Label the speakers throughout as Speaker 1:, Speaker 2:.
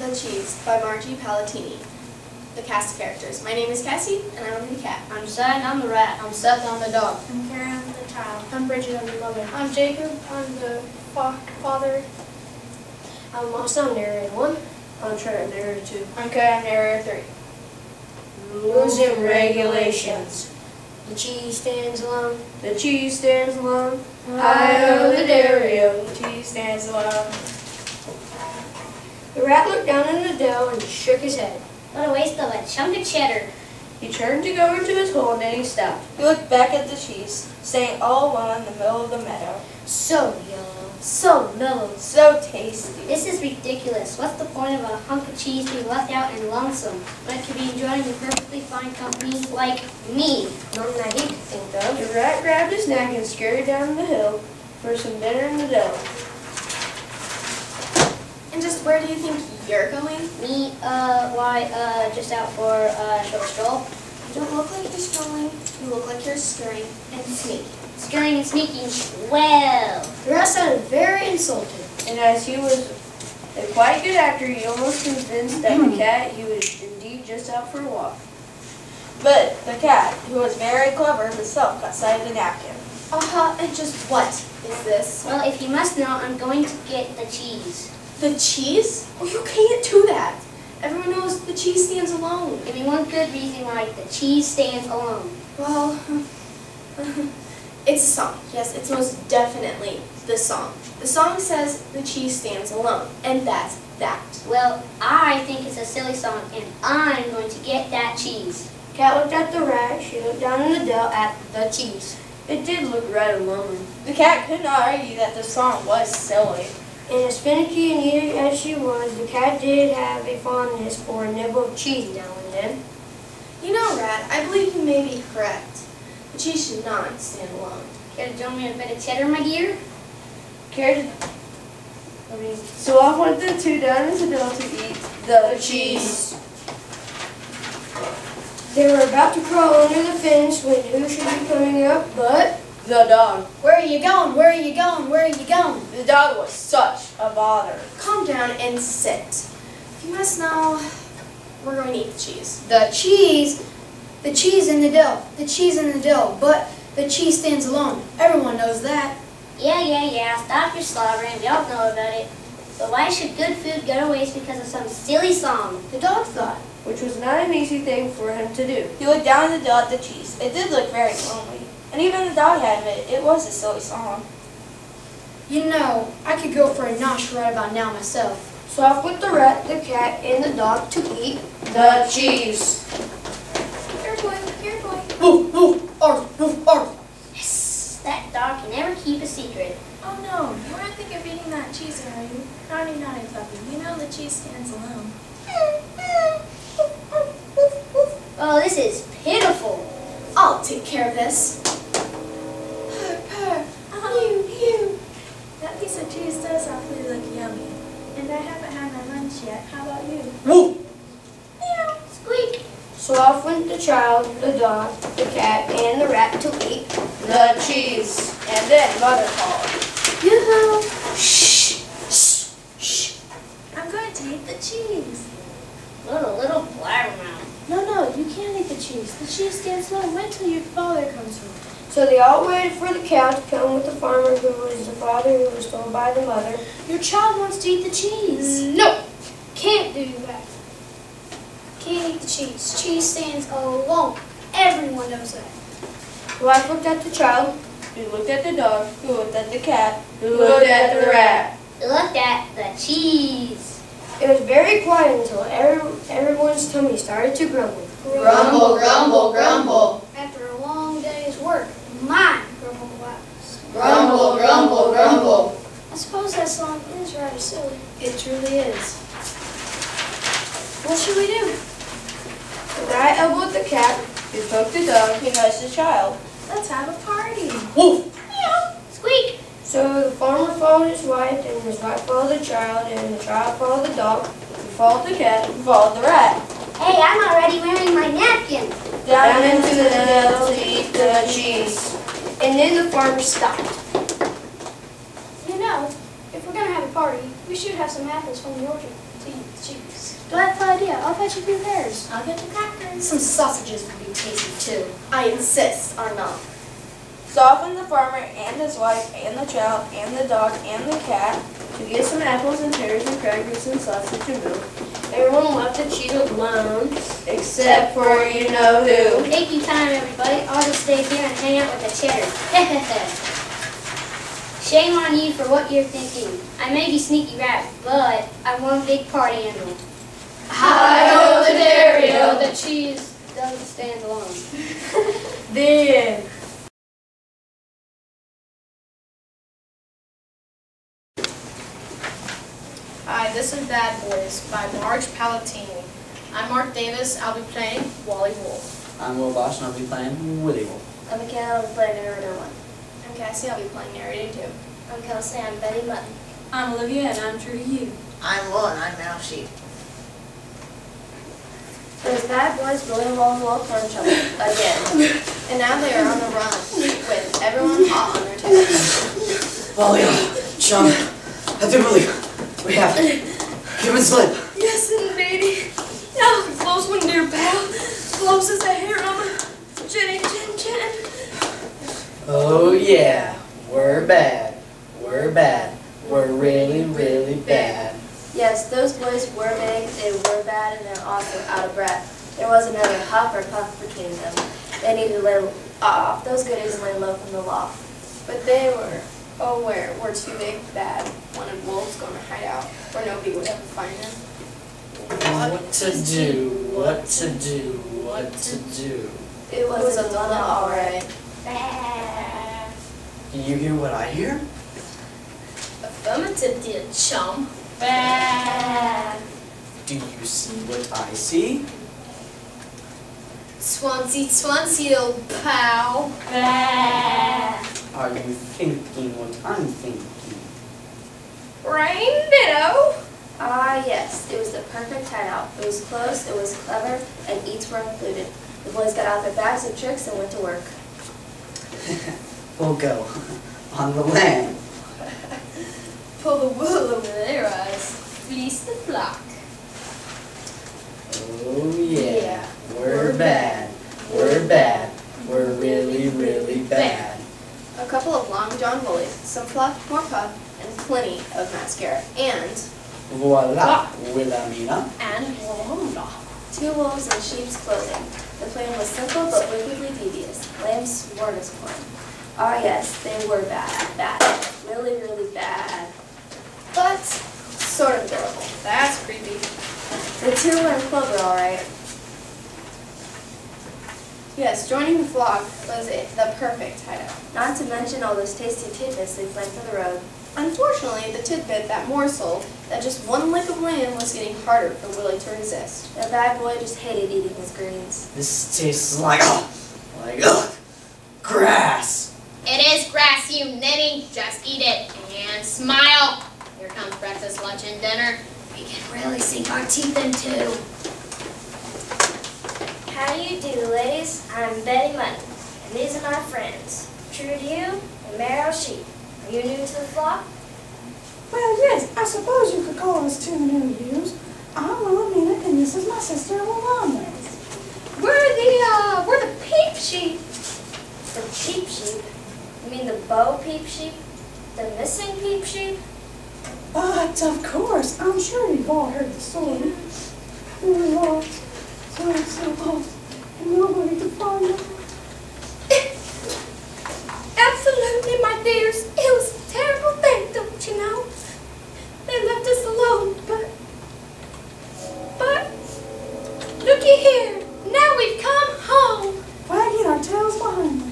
Speaker 1: The Cheese by Margie Palatini. The cast of characters. My name is Cassie, and I'm the cat.
Speaker 2: I'm Sad, I'm the rat. I'm Seth, I'm the dog.
Speaker 3: I'm Karen, I'm the child.
Speaker 4: I'm Bridget, I'm the mother.
Speaker 5: I'm Jacob, I'm the father.
Speaker 4: I'm Austin, I'm narrator 1.
Speaker 2: I'm Trent, narrator 2.
Speaker 5: I'm Kay, I'm narrator 3.
Speaker 2: Rules and regulations.
Speaker 4: The cheese stands alone.
Speaker 2: The cheese stands alone.
Speaker 4: Hi-ho the dairy-o.
Speaker 2: The cheese stands alone.
Speaker 4: The rat looked down in the dough and shook his head.
Speaker 3: What a waste of a chunk of cheddar.
Speaker 2: He turned to go into his hole and then he stopped.
Speaker 6: He looked back at the cheese, staying all alone in the middle of the meadow.
Speaker 3: So yellow, so mellow.
Speaker 6: So tasty.
Speaker 3: This is ridiculous. What's the point of a hunk of cheese being left out and lonesome when it could be enjoyed in perfectly fine company like me?
Speaker 4: Nothing that he could think of.
Speaker 2: The rat grabbed his knack and scurried down the hill for some dinner in the dough.
Speaker 1: And just where do you think you're going?
Speaker 3: Me, just out for a short stroll.
Speaker 1: You don't look like you're strolling. You look like you're scurrying and sneaking.
Speaker 3: Scurrying and sneaking. Well,
Speaker 4: The rat sounded very insulted.
Speaker 2: And as he was a quite good actor, he almost convinced that the cat he was indeed just out for a walk.
Speaker 6: But the cat, who was very clever himself, got sight of the napkin.
Speaker 1: And just what is this?
Speaker 3: well, if you must know, I'm going to get the cheese.
Speaker 1: The cheese? Oh, you can't do that. Everyone knows the cheese stands alone.
Speaker 3: Give me one good reason why the cheese stands alone.
Speaker 1: Well, it's a song. Yes, it's most definitely the song. The song says the cheese stands alone, and that's that.
Speaker 3: Well, I think it's a silly song, and I'm going to get that cheese.
Speaker 4: Cat looked at the rat. She looked down in the dough at the cheese.
Speaker 2: It did look rather lonely.
Speaker 6: The cat could not argue that the song was silly.
Speaker 4: And as finicky and eager as she was, the cat did have a fondness for a nibble of cheese now and then.
Speaker 1: You know, Rat, I believe you may be correct. The cheese should not stand alone.
Speaker 3: Care to join me in a bit of cheddar, my dear?
Speaker 2: So off went the two down into the hill to eat the cheese.
Speaker 4: They were about to crawl under the fence when who should be coming up but
Speaker 2: The dog.
Speaker 5: Where are you going? Where are you going? Where are you going?
Speaker 6: The dog was such a bother.
Speaker 1: Calm down and sit. You must know we're going to eat the cheese.
Speaker 5: The cheese in the dough. The cheese in the dough. But the cheese stands alone. Everyone knows that.
Speaker 3: Yeah. Stop your slobbering. We all know about it. But why should good food go to waste because of some silly song?
Speaker 5: The dog thought.
Speaker 2: Which was not an easy thing for him to do.
Speaker 6: He looked down in the dough at the cheese. It did look very lonely. And even the dog had admitted it was a silly song.
Speaker 5: You know, I could go for a nosh right about now myself.
Speaker 4: so off with the rat, the cat, and the dog to eat
Speaker 2: The cheese.
Speaker 1: Here, boy. Here, boy.
Speaker 5: Woof, woof, arf, woof, arf.
Speaker 3: Yes, that dog can never keep a secret.
Speaker 7: Oh no, you aren't thinking of eating that cheese, are you? Naughty, naughty puppy. You know the cheese stands alone.
Speaker 3: Oh, this is pitiful.
Speaker 1: I'll take care of this. Purr, purr. Mew.
Speaker 7: That piece of cheese does awfully look yummy. And I haven't had my lunch yet. How about you?
Speaker 5: Woof.
Speaker 3: Squeak.
Speaker 4: So off went the child, the dog, the cat, and the rat to eat.
Speaker 2: The cheese.
Speaker 6: And then Mother called.
Speaker 1: Yoo-hoo.
Speaker 7: I'm going to eat the cheese.
Speaker 3: What a little blabbermouth.
Speaker 1: No, you can't eat the cheese. The cheese stands alone. Wait till your father comes home.
Speaker 4: So they all waited for the cow to come with the farmer who was the father who was told by the mother.
Speaker 1: Your child wants to eat the cheese.
Speaker 5: No, can't do that. Can't eat the cheese. Cheese stands alone. Everyone knows that.
Speaker 4: The wife looked at the child.
Speaker 2: He looked at the dog.
Speaker 6: Who looked at the cat.
Speaker 2: Who looked at the rat.
Speaker 3: Look at the cheese.
Speaker 4: It was very quiet until everyone's tummy started to grumble.
Speaker 2: Grumble, grumble, grumble.
Speaker 5: After a long day's work, my grumble collapse.
Speaker 2: Grumble, grumble, grumble.
Speaker 5: I suppose that song is rather silly.
Speaker 1: It truly is.
Speaker 5: What should we do?
Speaker 4: The rat elbowed the cat.
Speaker 2: He poked the dog.
Speaker 6: He nudged the child.
Speaker 7: Let's have a party.
Speaker 5: Woof.
Speaker 3: Squeak.
Speaker 4: So the farmer followed his wife, and his wife followed the child, and the child followed the dog.
Speaker 2: He followed the cat.
Speaker 6: He followed the rat.
Speaker 3: Hey, I'm already wearing my napkin.
Speaker 2: Down into the hill to eat the cheese.
Speaker 4: And then the farmer stopped.
Speaker 5: You know, if we're going to have a party, we should have some apples from the orchard. to eat the cheese.
Speaker 3: Delightful idea. I'll fetch a few pears.
Speaker 5: I'll get the crackers.
Speaker 3: Some sausages would be tasty too.
Speaker 1: I insist on milk.
Speaker 2: So off went the farmer and his wife and the child and the dog and the cat to get some apples and pears and crackers and sausage and milk.
Speaker 4: Everyone left the cheese alone.
Speaker 2: Except for you know who.
Speaker 3: Taking time, everybody. I'll just stay here and hang out with the cheddar. Shame on you for what you're thinking. I may be sneaky rabbit, but I'm one big party animal.
Speaker 5: Hi-ho the dairy-o.
Speaker 3: You know, the cheese doesn't stand alone.
Speaker 4: Then.
Speaker 8: Hi, this is Bad Boys by Marge Palatini. I'm Mark Davis. I'll be playing Wally Wolf.
Speaker 9: I'm Will Bosch and I'll be playing Willie Wolf.
Speaker 2: I'm McKenna, I'll be playing Narrator 1.
Speaker 1: I'm Cassie, I'll be playing narrator 2.
Speaker 3: I'm Kelsey, I'm Betty Mutton.
Speaker 7: I'm Olivia and I'm true to you.
Speaker 10: I'm Will and I'm Meryl Sheep.
Speaker 2: Those bad boys really wolf for each other again.
Speaker 1: And now they are on the run with everyone hot on their tails.
Speaker 9: Wally, Sean, I do believe we have human slip.
Speaker 1: Yes, indeedy. Now, close one, dear pal. Close as a hair on a Jenny Chin Chin.
Speaker 9: Oh yeah, we're bad. We're bad. We're really, really bad.
Speaker 2: Yes, those boys were big, they were bad, and they're also out of breath. There was another huff or puff between them. They needed to lay off those goodies and lay low from the law.
Speaker 1: But they were, were too big, bad, wanted wolves going to hide out where nobody would ever find them.
Speaker 9: What to do, what to do, what to do.
Speaker 2: It was a dilemma, all right.
Speaker 9: Do you hear what I hear?
Speaker 8: Affirmative, dear chum.
Speaker 9: Do you see what I see?
Speaker 8: Swansea, old pal.
Speaker 9: Are you thinking what I'm thinking?
Speaker 8: Rain ditto.
Speaker 2: Ah, yes, it was the perfect hideout. It was close, it was clever, and eats were included. The boys got out their bags of tricks and went to work.
Speaker 9: We'll go on the land.
Speaker 8: Pull the wool over their eyes. Fleece the flock.
Speaker 9: Oh yeah, we're bad. We're bad. We're really, really bad.
Speaker 1: A couple of long John Woolies, some fluff, more puff, and plenty of mascara. And
Speaker 9: Voila, Wilhelmina.
Speaker 8: And voila.
Speaker 2: 2 wolves in sheep's clothing. The plan was simple but wickedly devious. Lamb's smorgasbord. Ah yes, they were bad. Bad. Really, really bad.
Speaker 1: but sort of adorable.
Speaker 8: That's creepy.
Speaker 2: The 2 were in clover, all right.
Speaker 1: Yes, joining the flock was the perfect hideout.
Speaker 2: Not to mention all those tasty tidbits they planned for the road.
Speaker 1: Unfortunately, the tidbit, that morsel, that just one lick of lamb was getting harder for Willie to resist.
Speaker 2: The bad boy just hated eating his greens.
Speaker 9: This tastes like grass.
Speaker 11: It is grass, you ninny. Just eat it and smile. Here comes breakfast, lunch, and dinner. We can really sink our teeth into.
Speaker 3: How do you do, ladies? I'm Betty Mutton, and these are my friends, True to You and Meryl Sheep. Are you new to the flock?
Speaker 12: Well, yes, I suppose you could call us 2 new ewes. I'm Wilhelmina, and this is my sister, Wanda.
Speaker 3: We're the peep sheep. The cheap sheep? You mean the Bo peep sheep? The missing peep sheep?
Speaker 12: But, of course, I'm sure you've all heard the story. We were lost, so lost, and nobody could find us.
Speaker 1: Absolutely, my dears. It was a terrible thing, don't you know? They left us alone, but looky here. Now we've come home.
Speaker 12: Wagging our tails behind us.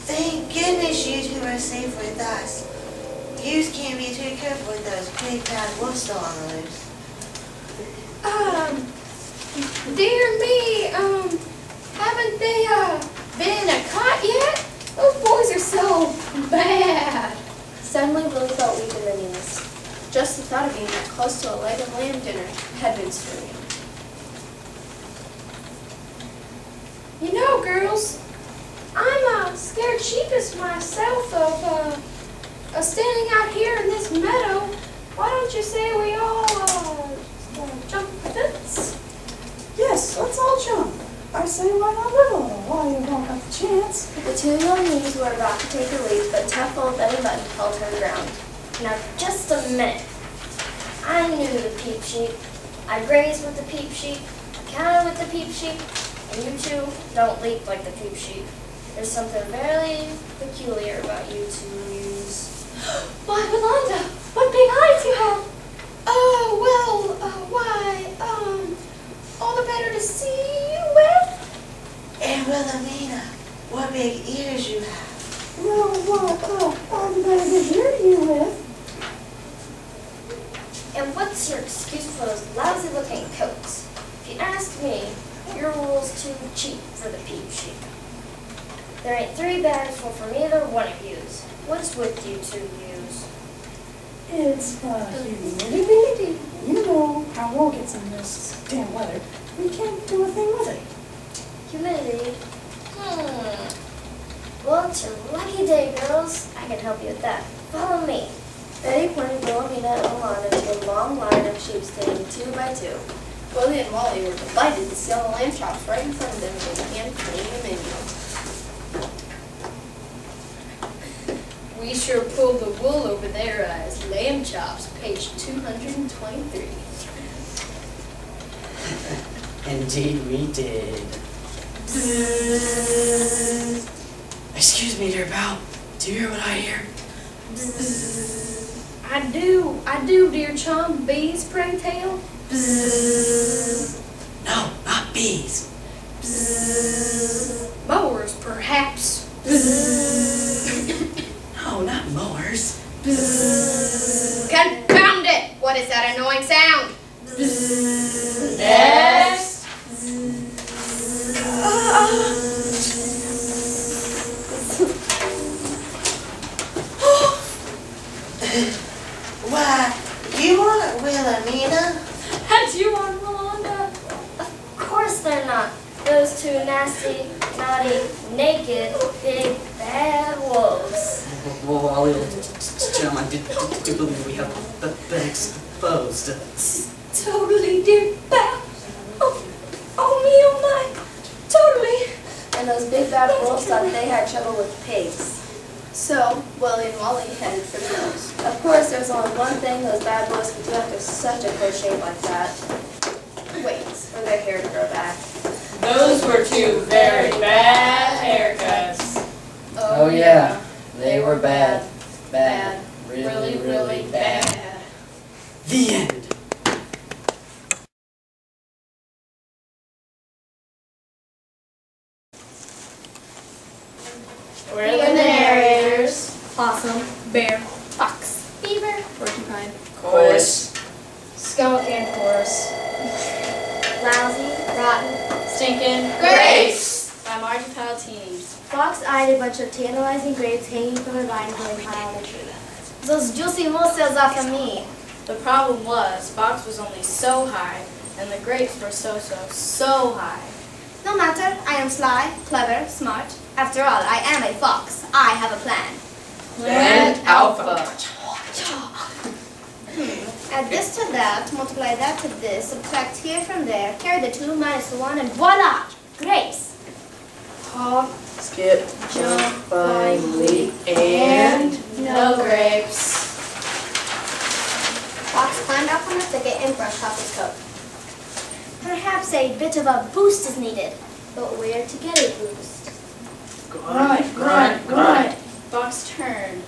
Speaker 10: Thank goodness you 2 are safe with us. You can't be too careful with those big bad wolves still on the loose.
Speaker 1: Dear me, haven't they, been caught yet? Those boys are so bad.
Speaker 2: Suddenly, Willie felt weak in the knees.
Speaker 1: Just the thought of being that close to a leg of lamb dinner had been stirring. You know, girls, I'm
Speaker 5: not scared sheepish myself of standing out here in this meadow. Why don't you say we all jump the fence?
Speaker 12: Yes, let's all jump. I say why not live a little while you don't have the chance.
Speaker 2: The two young ladies were about to take a leap, but tough old Betty Button held her ground.
Speaker 3: Now, just a minute. I knew the peep sheep. I grazed with the peep sheep. I counted with the peep sheep. And you two don't leap like the peep sheep. There's something very peculiar about you two ewes.
Speaker 1: Why, Yolanda, what big eyes you have!
Speaker 11: Oh, well, all the better to see you with.
Speaker 10: And Wilhelmina, what big ears you have.
Speaker 12: Well, all the better to hear you with.
Speaker 3: And what's your excuse for those lousy-looking coats? If you ask me, your wool's too cheap for the peep sheep. There ain't 3 bags full from either one of yous. What's with you two yous?
Speaker 12: It's humidity. You know how we'll get some of this damn weather. We can't do a thing with it.
Speaker 3: Humidity? Well, it's your lucky day, girls. I can help you with that. Follow me.
Speaker 2: Betty pointed Wilhelmina and Yolanda to a long line of sheep standing 2 by 2.
Speaker 1: Willie and Wally were delighted to see all the lamb chops right in front of them and they began cleaning them in.
Speaker 8: We sure pulled the wool over their eyes. Lamb chops, page 223.
Speaker 9: Indeed we did. Excuse me, dear pal. Do you hear what I hear?
Speaker 8: I do, dear chum. Bees, pray tell.
Speaker 9: No, not bees.
Speaker 8: Mowers, perhaps.
Speaker 9: No, not mowers.
Speaker 11: Confound it! What is that annoying sound?
Speaker 8: Next.
Speaker 10: Why, you want Wilhelmina?
Speaker 1: And you are Yolanda.
Speaker 3: Of course they're not. Those two nasty, naughty, naked, big, bad wolves.
Speaker 9: Well, Wally, gentlemen, do believe we have been exposed.
Speaker 1: Totally, dear pal. Oh me, oh my. Totally.
Speaker 2: And those big bad wolves thought they had trouble with pigs.
Speaker 1: So, Willie and Wally headed for the hills.
Speaker 2: Of course, there's only one thing those bad boys could do after such a close shave like that. Wait for their hair to grow back.
Speaker 13: Those were 2 very bad haircuts.
Speaker 9: Oh yeah, they were bad. Bad. Really, really bad. The end.
Speaker 8: We're the narrators.
Speaker 5: Possum, bear, fox, beaver,
Speaker 8: Porcupine.
Speaker 9: Chorus.
Speaker 3: Skeleton chorus. Lousy, rotten,
Speaker 8: Stinking.
Speaker 13: Grapes!
Speaker 8: By Margie Palatini.
Speaker 3: fox-eyed a bunch of tantalizing grapes hanging from a vine growing high on a tree. Those juicy morsels are for me.
Speaker 8: The problem was, Fox was only so high, and the grapes were so high.
Speaker 3: No matter, I am sly, clever, smart. After all, I am a fox. I have a plan.
Speaker 13: Plan Alpha.
Speaker 3: Add this to that, multiply that to this, subtract here from there, carry the 2 minus the 1, and voila! Grapes!
Speaker 9: Hop, skip, jump, climb, leap,
Speaker 8: And no grapes.
Speaker 3: Fox climbed up on the thicket and brushed off his coat. Perhaps a bit of a boost is needed, but where to get a boost?
Speaker 8: Grunt. Fox turned.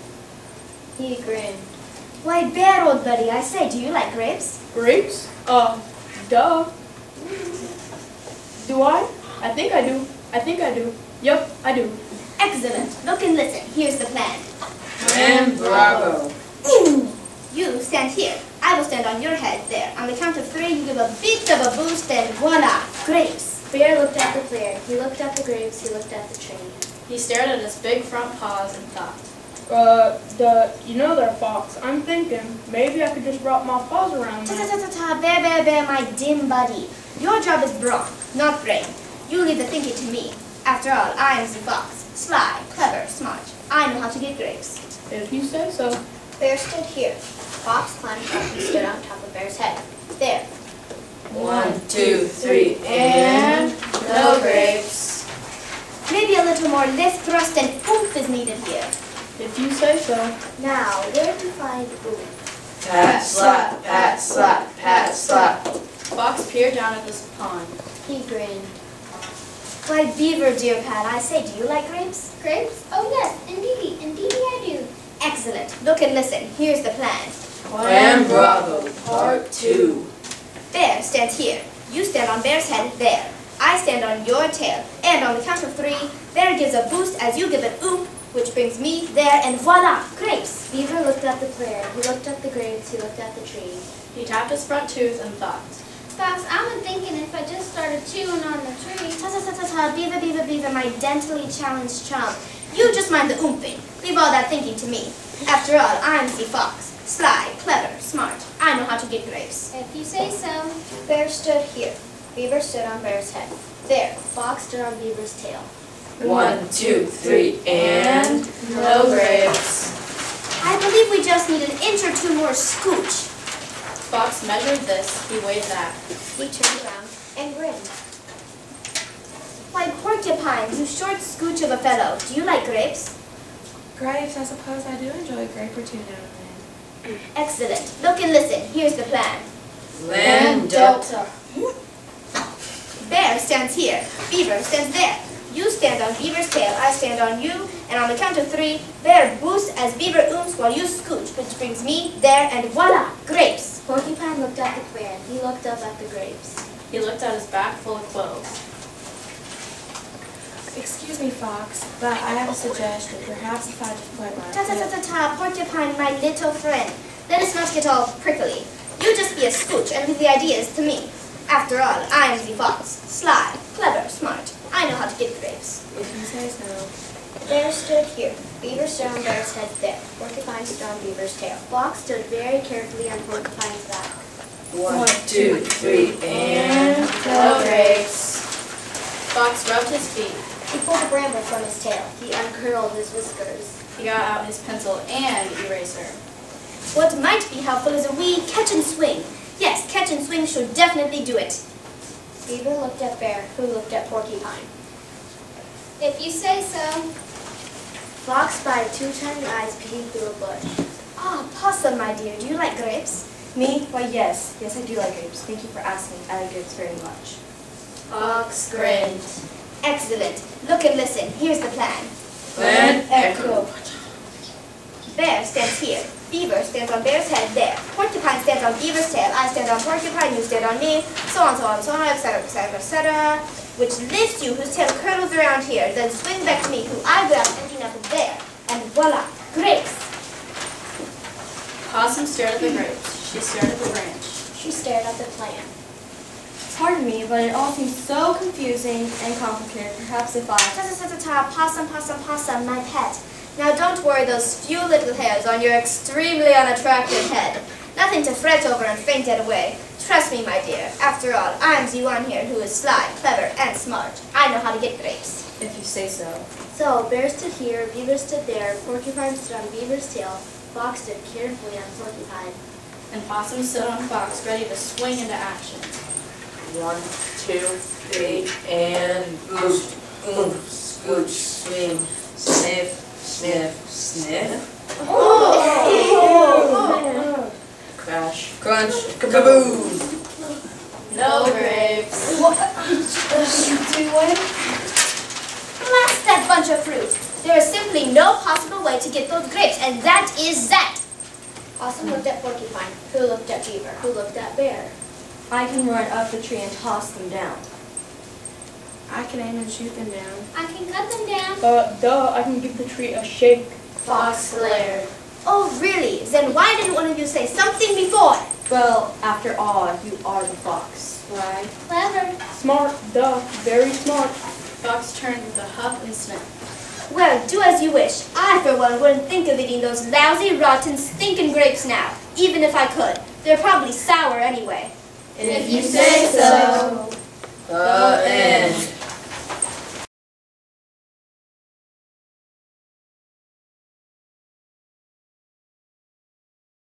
Speaker 8: He grinned.
Speaker 3: Why, Bear, old buddy, I say, do you like grapes?
Speaker 13: Grapes? Duh. Do I? I think I do. Yep, I do.
Speaker 3: Excellent. Look and listen. Here's the plan.
Speaker 13: And bravo.
Speaker 3: You stand here. I will stand on your head there. On the count of 3, you give a bit of a boost and voila, grapes. Bear looked at the clear. He looked at the grapes. He looked at the tree.
Speaker 8: He stared at his big front paws and thought.
Speaker 13: You know there, Fox. I'm thinking maybe I could just wrap my paws around them.
Speaker 3: Ta-ta-ta-ta-ta, Bear, my dim buddy. Your job is brawn, not brain. You leave the thinking to me. After all, I am the fox.
Speaker 2: sly, clever, smart. I know how to get grapes.
Speaker 13: If you say so.
Speaker 11: Bear stood here. Fox climbed up and stood on top of Bear's head. There.
Speaker 9: 1, 2, 3, and no grapes.
Speaker 2: Maybe a little more lift, thrust, and oomph is needed here.
Speaker 13: If you say so.
Speaker 3: Now, where do you find ooh?
Speaker 9: Pat, slap, pat, slap, pat, slap.
Speaker 7: Fox peered down at this pond.
Speaker 3: He grinned.
Speaker 2: Why, Beaver, dear Pat, I say, do you like grapes?
Speaker 11: Grapes? Oh yes, indeedy I do.
Speaker 2: Excellent. Look and listen. Here's the plan.
Speaker 9: Plan Bravo, Part 2.
Speaker 2: Bear stands here. You stand on Bear's head there. I stand on your tail. And on the count of 3, Bear gives a boost as you give an oop, which brings me there, and voila, grapes.
Speaker 3: Beaver looked at the plan. He looked at the grapes. He looked at the tree.
Speaker 7: He tapped his front tooth and thought.
Speaker 11: Fox, I've been thinking if I just started chewing on the tree.
Speaker 2: Ta-ta-ta-ta-ta, Beaver, Beaver, Beaver, my dentally challenged chum. You just mind the oomping. Leave all that thinking to me. After all, I'm the fox. Sly, clever, smart. I know how to get grapes.
Speaker 11: If you say so.
Speaker 3: Bear stood here. Beaver stood on Bear's head. There. Fox stood on Beaver's tail.
Speaker 9: 1, 2, 3, and no grapes.
Speaker 2: I believe we just need an inch or two more scooch.
Speaker 7: Fox measured this. He weighed that.
Speaker 3: He turned around and grinned.
Speaker 2: Why, Porcupine, you short scooch of a fellow. Do you like grapes?
Speaker 7: Grapes, I suppose I do enjoy a grape or two now and then.
Speaker 2: Excellent. Look and listen. Here's the plan.
Speaker 9: Land Delta.
Speaker 2: Bear stands here. Beaver stands there. You stand on Beaver's tail, I stand on you, and on the count of 3, Bear boosts as Beaver oomps while you scooch, which brings me there, and voila, grapes.
Speaker 3: Porcupine looked at the plan. He looked up at the grapes.
Speaker 7: He looked at his back full of clothes.
Speaker 5: Excuse me, Fox, but I have a suggestion. Perhaps if I just put my...
Speaker 2: Ta-ta-ta-ta-ta, Porcupine, my little friend. Let us not get all prickly. You just be a scooch and leave the ideas to me. After all, I am the fox. Sly, clever, smart. I know how to get grapes.
Speaker 5: If you say so.
Speaker 3: Bear stood here. Beaver stood on Bear's head there. Porcupine stood on Beaver's tail. Fox stood very carefully on Porcupine's back.
Speaker 9: 1, 2, 3, and no grapes.
Speaker 7: Fox rubbed his feet.
Speaker 3: He pulled a bramble from his tail. He uncurled his whiskers.
Speaker 7: He got out his pencil and eraser.
Speaker 2: What might be helpful is a wee catch and swing. Yes, catch and swing should definitely do it.
Speaker 3: Beaver looked at Bear, who looked at Porcupine.
Speaker 11: If you say so.
Speaker 3: Fox spied 2 tiny eyes peeking through a bush.
Speaker 2: Ah, Possum, my dear, do you like grapes?
Speaker 6: Me? Why, yes. Yes, I do like grapes. Thank you for asking. I like grapes very much.
Speaker 7: Fox grinned.
Speaker 2: Excellent. Look and listen. Here's the plan.
Speaker 9: Plan Echo.
Speaker 2: Bear stands here. Beaver stands on Bear's head there. Porcupine stands on Beaver's tail. I stand on Porcupine. You stand on me. So on, so on, so on, etc., etc., etc. Which lifts you, whose tail curls around here. Then swing back to me, who I grab ending up there. And voila, grapes.
Speaker 7: Possum stared at the grapes. She stared at the branch.
Speaker 3: She stared at the plan.
Speaker 6: Pardon me, but it all seems so confusing and complicated. Perhaps if I...
Speaker 2: Ta-ta-ta-ta-ta, Possum, Possum, Possum, my pet. Now don't worry those few little hairs on your extremely unattractive head. Nothing to fret over and faint it away. Trust me, my dear. After all, I'm the one here who is sly, clever, and smart. I know how to get grapes.
Speaker 6: If you say so.
Speaker 3: So, Bear stood here, Beaver stood there, Porcupine stood on Beaver's tail, Fox stood carefully on Porcupine.
Speaker 7: And Possum stood on Fox, ready to swing into action.
Speaker 9: 1, 2, 3, and boost, oomph, scooch, swing, sniff, sniff, sniff. Crash, crunch, kaboom!
Speaker 7: No grapes.
Speaker 2: Blast that bunch of fruit. There is simply no possible way to get those grapes, and that is that.
Speaker 3: Possum looked at Porcupine, who looked at Beaver, who looked at Bear.
Speaker 6: I can run up the tree and toss them down.
Speaker 5: I can aim and shoot them down.
Speaker 11: I can cut them down.
Speaker 13: Duh, I can give the tree a shake.
Speaker 7: Fox glared.
Speaker 2: Oh, really? Then why didn't one of you say something before?
Speaker 6: Well, after all, you are the fox, right?
Speaker 11: Clever.
Speaker 13: Smart, duh, very smart.
Speaker 7: Fox turned with a huff and sniff.
Speaker 2: Well, do as you wish. I, for one, wouldn't think of eating those lousy, rotten, stinking grapes now, even if I could. They're probably sour anyway.
Speaker 9: If you say so.